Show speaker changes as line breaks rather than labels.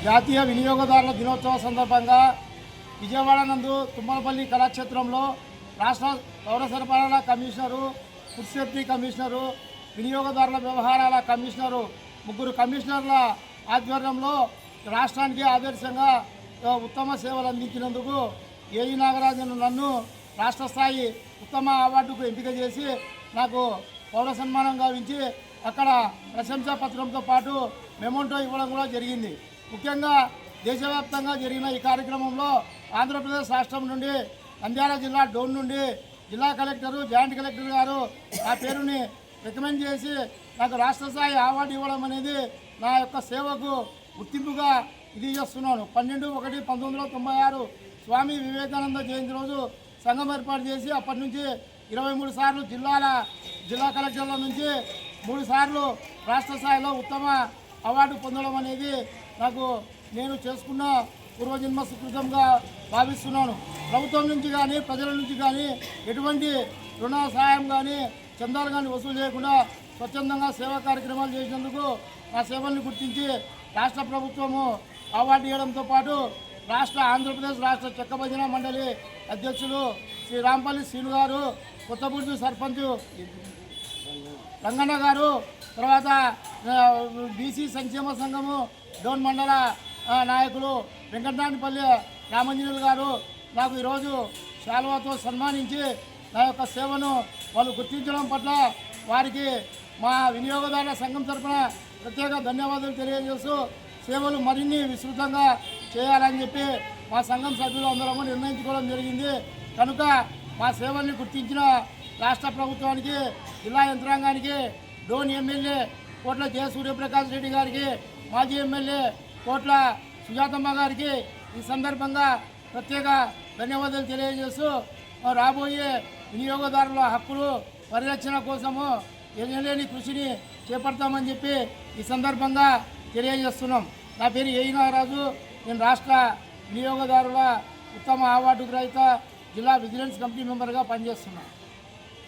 జాతీయ వినియోగదారుల దినోత్సవ సందర్భంగా విజయవాడ నందు తుమ్మలపల్లి కళాక్షేత్రంలో రాష్ట్ర పౌర సరఫరాల కమిషనరు, ఫుడ్ సేఫ్టీ కమిషనరు, వినియోగదారుల వ్యవహారాల కమిషనరు ముగ్గురు కమిషనర్ల ఆధ్వర్యంలో రాష్ట్రానికి ఆదర్శంగా ఉత్తమ సేవలు అందించినందుకు ఏఈ నాగరాజన్ నన్ను రాష్ట్ర స్థాయి ఉత్తమ అవార్డుకు ఎంపిక చేసి నాకు పౌర సన్మానం గావించి అక్కడ ప్రశంసా పత్రంతో పాటు మెమోంటో ఇవ్వడం కూడా జరిగింది. ముఖ్యంగా దేశవ్యాప్తంగా జరిగిన ఈ కార్యక్రమంలో ఆంధ్రప్రదేశ్ రాష్ట్రం నుండి నంద్యాల జిల్లా డోన్ నుండి జిల్లా కలెక్టరు, జాయింట్ కలెక్టర్ గారు నా పేరుని రికమెండ్ చేసి నాకు రాష్ట్ర స్థాయి అవార్డు ఇవ్వడం అనేది నా యొక్క సేవకు గుర్తింపుగా ఇది చేస్తున్నాను. 12/1/1996 స్వామి వివేకానంద జయంతి రోజు సంఘం ఏర్పాటు చేసి అప్పటి నుంచి 23 సార్లు జిల్లా కలెక్టర్ల నుంచి 3 సార్లు రాష్ట్ర స్థాయిలో ఉత్తమ అవార్డు పొందడం అనేది నాకు నేను చేసుకున్న పూర్వజన్మ సుకృతంగా భావిస్తున్నాను. ప్రభుత్వం నుంచి కానీ ప్రజల నుంచి కానీ ఎటువంటి రుణ సహాయం కానీ చందాలు కానీ వసూలు చేయకుండా స్వచ్ఛందంగా సేవా కార్యక్రమాలు చేసినందుకు నా సేవల్ని గుర్తించి రాష్ట్ర ప్రభుత్వము అవార్డు ఇవ్వడంతో పాటు ఆంధ్రప్రదేశ్ రాష్ట్ర చెక్క భజన మండలి అధ్యక్షులు శ్రీ రాంపల్లి శ్రీను గారు, కొత్తబుర్జు సర్పంచ్ రంగన్న గారు, తర్వాత బీసీ సంక్షేమ సంఘము డోన్ మండల నాయకులు వెంకటనాయనపల్లి రామంజనులు గారు నాకు ఈరోజు శాలువాతో సన్మానించి నా యొక్క సేవను వాళ్ళు గుర్తించడం పట్ల వారికి మా వినియోగదారుల సంఘం తరఫున ప్రత్యేక ధన్యవాదాలు తెలియజేస్తూ సేవలు మరిన్ని విస్తృతంగా చేయాలని చెప్పి మా సంఘం సభ్యులు అందరము నిర్ణయించుకోవడం జరిగింది. కనుక మా సేవల్ని గుర్తించిన రాష్ట్ర ప్రభుత్వానికి, జిల్లా యంత్రాంగానికి, డోన్ ఎమ్మెల్యే కోట్ల జయ సూర్యప్రకాష్ రెడ్డి గారికి, మాజీ ఎమ్మెల్యే కోట్ల సుజాతమ్మ గారికి ఈ సందర్భంగా ప్రత్యేక ధన్యవాదాలు తెలియజేస్తూ రాబోయే వినియోగదారుల హక్కులు పరిరక్షణ కోసము ఎనలేని కృషిని చేపడతామని చెప్పి ఈ సందర్భంగా తెలియజేస్తున్నాం. నా పేరు ఏఈ నాగరాజు. నేను రాష్ట్ర వినియోగదారుల ఉత్తమ అవార్డు గ్రహీత జిల్లా విజిలెన్స్ కమిటీ మెంబర్గా పనిచేస్తున్నాను.